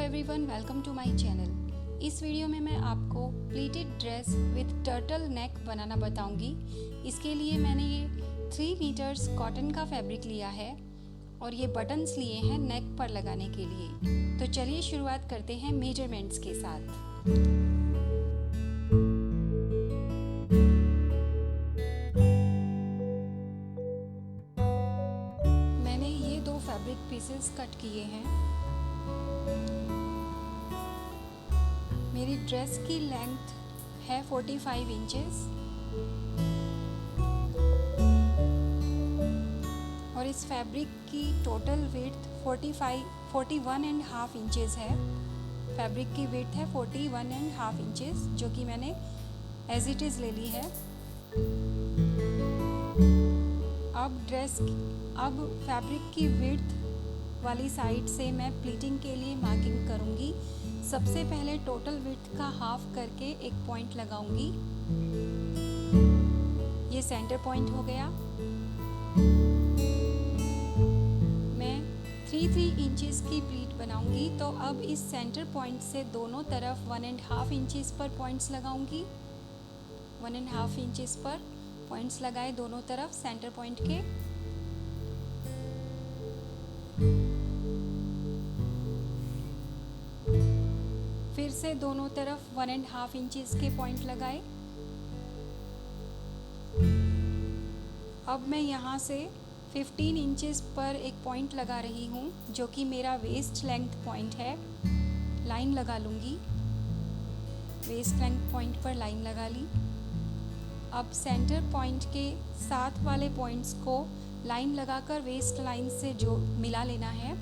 Everyone, welcome to my channel. इस video में मैं आपको pleated dress with turtle neck बनाना बताऊंगी। इसके लिए मैंने ये 3 मीटर्स कॉटन का फैब्रिक लिया है और ये बटन्स लिए हैं नेक पर लगाने के लिए। तो चलिए शुरुआत करते हैं मेजरमेंट्स के साथ। मैंने ये 2 फैब्रिक पीसेस कट किए हैं। मेरी ड्रेस की लेंथ है 45 इंचेस और इस फैब्रिक की टोटल विड्थ 41.5 इंचेस है। फैब्रिक की विड्थ है 41.5 इंचेस, जो कि मैंने एज इट इज़ ले ली है। अब फैब्रिक की विड्थ वाली साइड से मैं प्लीटिंग के लिए मार्किंग करूँगी। सबसे पहले टोटल विड्थ का हाफ करके एक पॉइंट लगाऊंगी। ये सेंटर पॉइंट हो गया। मैं 3 इंचेस की प्लीट बनाऊंगी, तो अब इस सेंटर पॉइंट से दोनों तरफ 1.5 इंचेस पर पॉइंट्स लगाऊंगी। 1.5 इंचेस पर पॉइंट्स लगाए दोनों तरफ सेंटर पॉइंट के। फिर से दोनों तरफ 1.5 इंचेस के पॉइंट लगाए। अब मैं यहाँ से 15 इंचेस पर एक पॉइंट लगा रही हूँ, जो कि मेरा वेस्ट लेंथ पॉइंट है। लाइन लगा लूँगी। वेस्ट लेंथ पॉइंट पर लाइन लगा ली। अब सेंटर पॉइंट के साथ वाले पॉइंट्स को लाइन लगाकर वेस्ट लाइन से जो मिला लेना है।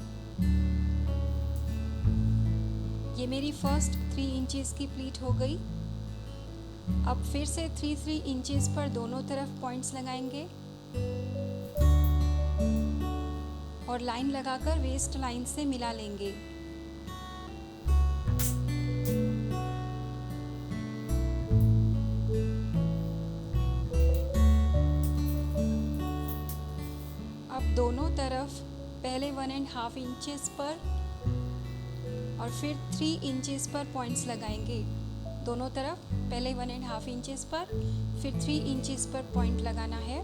ये मेरी फर्स्ट 3 इंचेस की प्लीट हो गई। अब फिर से 3 इंचेस पर दोनों तरफ पॉइंट्स लगाएंगे और लाइन लगाकर वेस्ट लाइन से मिला लेंगे। अब दोनों तरफ पहले 1.5 इंचेस पर और फिर 3 इंचेस पर पॉइंट्स लगाएंगे। दोनों तरफ पहले 1.5 इंचेस पर, फिर 3 इंचेस पर पॉइंट लगाना है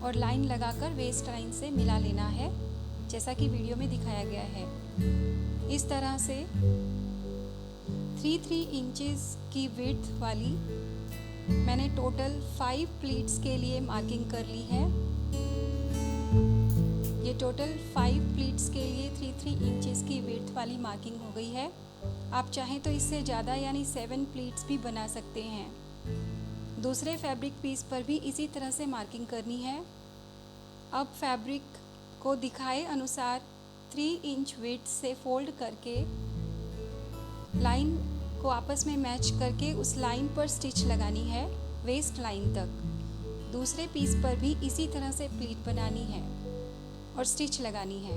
और लाइन लगाकर वेस्ट लाइन से मिला लेना है, जैसा कि वीडियो में दिखाया गया है। इस तरह से 3 इंचेस की विड्थ वाली मैंने टोटल 5 प्लीट्स के लिए मार्किंग कर ली है। ये टोटल 5 प्लीट्स के लिए 3 इंचेस की विड्थ वाली मार्किंग हो गई है। आप चाहें तो इससे ज़्यादा यानी 7 प्लीट्स भी बना सकते हैं। दूसरे फैब्रिक पीस पर भी इसी तरह से मार्किंग करनी है। अब फैब्रिक को दिखाए अनुसार 3 इंच विड्थ से फोल्ड करके लाइन को आपस में मैच करके उस लाइन पर स्टिच लगानी है वेस्ट लाइन तक। दूसरे पीस पर भी इसी तरह से प्लीट बनानी है और स्टिच लगानी है।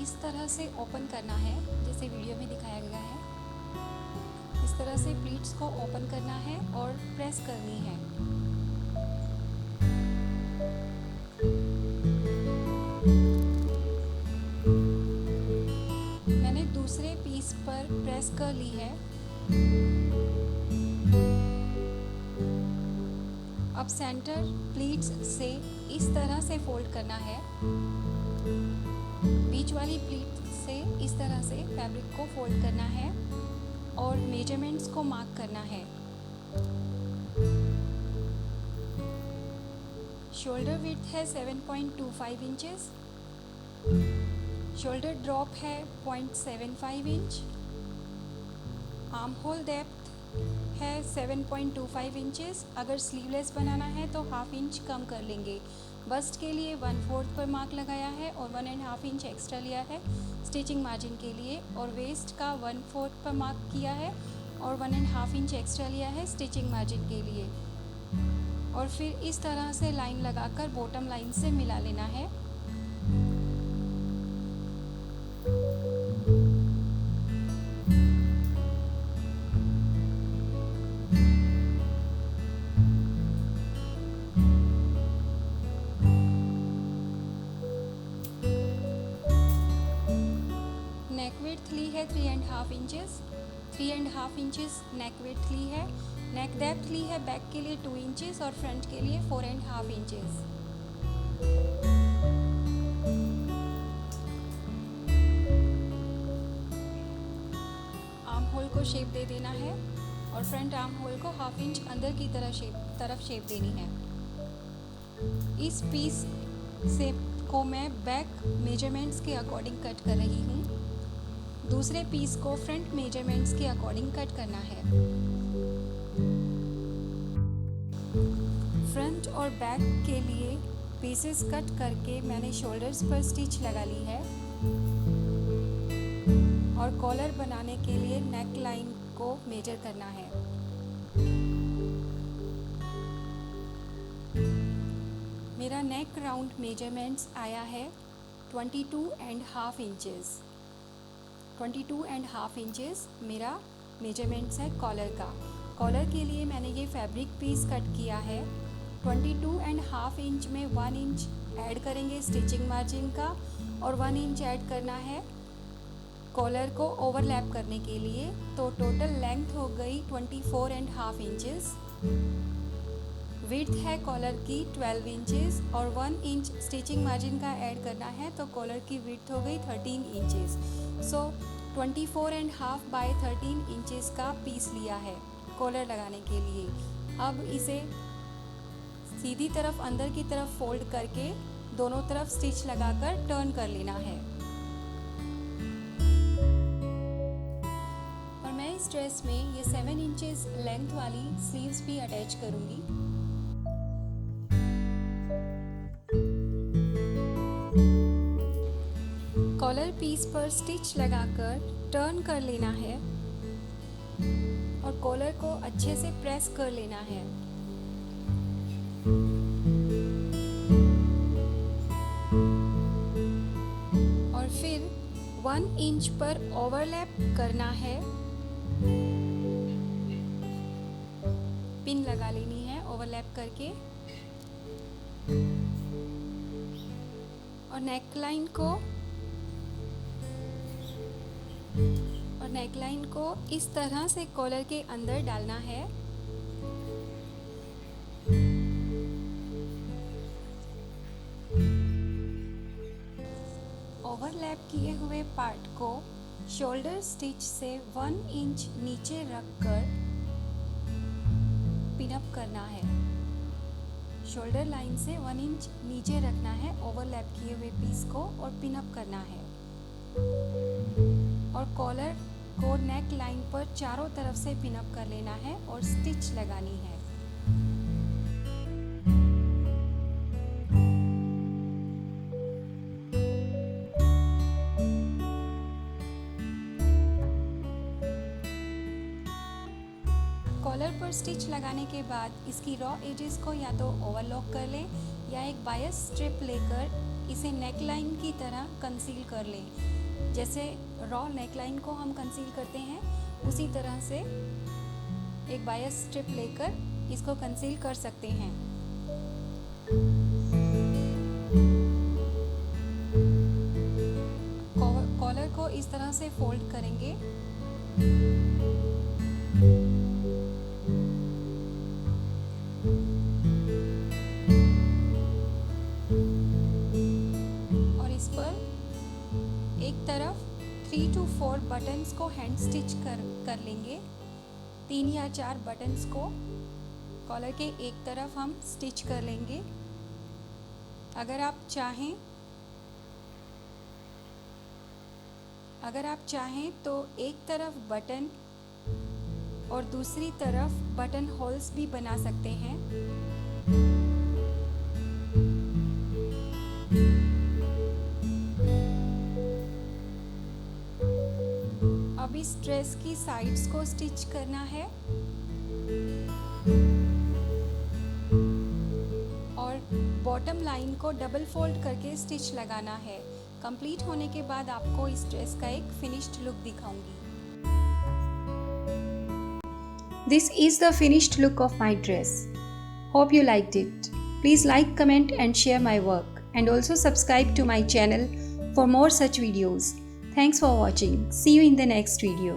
इस तरह से ओपन करना है, जैसे वीडियो में दिखाया गया है। इस तरह से प्लीट्स को ओपन करना है और प्रेस करनी है। मैंने दूसरे पीस पर प्रेस कर ली है। अब सेंटर प्लीट्स से इस तरह से फोल्ड करना है। बीच वाली प्लीट से इस तरह से फैब्रिक को फोल्ड करना है और मेजरमेंट्स को मार्क करना है। शोल्डर विड्थ है 7.25 इंचेस। शोल्डर ड्रॉप है 0.75 इंच। आर्म होल डेप्थ है 7.25 इंचेस। अगर स्लीवलेस बनाना है तो हाफ इंच कम कर लेंगे। बस्ट के लिए 1/4 पर मार्क लगाया है और 1.5 इंच एक्स्ट्रा लिया है स्टिचिंग मार्जिन के लिए, और वेस्ट का 1/4 पर मार्क किया है और 1.5 इंच एक्स्ट्रा लिया है स्टिचिंग मार्जिन के लिए। और फिर इस तरह से लाइन लगाकर बॉटम लाइन से मिला लेना है। नेक विड्थ ली है 3.5 इंचेस, 3.5 इंचेस नेक विड्थ ली है। नेक डेप्थ ली है बैक के लिए 2 इंचेस और फ्रंट के लिए 4.5 इंचेस। आर्म होल को शेप दे देना है और फ्रंट आर्म होल को 1/2 इंच अंदर की तरफ शेप देनी है। इस पीस से को मैं बैक मेजरमेंट्स के अकॉर्डिंग कट कर रही हूँ। दूसरे पीस को फ्रंट मेजरमेंट्स के अकॉर्डिंग कट करना है। फ्रंट और बैक के लिए पीसेस कट करके मैंने शोल्डर्स पर स्टिच लगा ली है और कॉलर बनाने के लिए नेक लाइन को मेजर करना है। मेरा नेक राउंड मेजरमेंट्स आया है 22.5 इंचेस। 22.5 इंचेस मेरा मेजरमेंट्स है कॉलर का। कॉलर के लिए मैंने ये फैब्रिक पीस कट किया है। 22.5 इंच में 1 इंच ऐड करेंगे स्टिचिंग मार्जिन का और 1 इंच ऐड करना है कॉलर को ओवरलैप करने के लिए। तो टोटल लेंथ हो गई 24.5 इंचेस। विड्थ है कॉलर की 12 इंचेस और 1 इंच स्टिचिंग मार्जिन का ऐड करना है तो कॉलर की विड्थ हो गई 13 इंचेस। सो 24.5 बाय 13 इंचेस का पीस लिया है कॉलर लगाने के लिए। अब इसे सीधी तरफ अंदर की तरफ फोल्ड करके दोनों तरफ स्टिच लगाकर टर्न कर लेना है। और मैं इस ड्रेस में ये 7 इंचेस लेंथ वाली स्लीव्स भी अटैच करूँगी। कॉलर पीस पर स्टिच लगाकर टर्न कर लेना है और कॉलर को अच्छे से प्रेस कर लेना है। और फिर 1 इंच पर ओवरलैप करना है। पिन लगा लेनी है ओवरलैप करके और नेकलाइन को इस तरह से कॉलर के अंदर डालना है। ओवरलैप किए हुए पार्ट को शोल्डर स्टिच से 1 इंच नीचे रखकर पिन अप करना है। शोल्डर लाइन से 1 इंच नीचे रखना है ओवरलैप किए हुए पीस को और पिन अप करना है। और कॉलर को नेक लाइन पर चारों तरफ से पिन अप कर लेना है और स्टिच लगानी है। कॉलर पर स्टिच लगाने के बाद इसकी रॉ एजेस को या तो ओवरलॉक कर लें या एक बायस स्ट्रिप लेकर इसे नेकलाइन की तरह कंसील कर लें। जैसे रॉ नेकलाइन को हम कंसील करते हैं उसी तरह से एक बायस स्ट्रिप लेकर इसको कंसील कर सकते हैं। कॉलर को इस तरह से फोल्ड करेंगे और इस पर एक तरफ 3 to 4 बटन्स को हैंड स्टिच कर लेंगे। 3 या 4 बटन्स को कॉलर के एक तरफ हम स्टिच कर लेंगे। अगर आप चाहें तो एक तरफ बटन और दूसरी तरफ बटन होल्स भी बना सकते हैं। अब अब इस ड्रेस की साइड्स को स्टिच करना है और बॉटम लाइन को डबल फोल्ड करके स्टिच लगाना है। कंप्लीट होने के बाद आपको इस ड्रेस का एक फिनिश्ड लुक दिखाऊंगी। This is the finished look of my dress. Hope you liked it. Please like, comment and share my work, and also subscribe to my channel for more such videos. Thanks for watching. See you in the next video.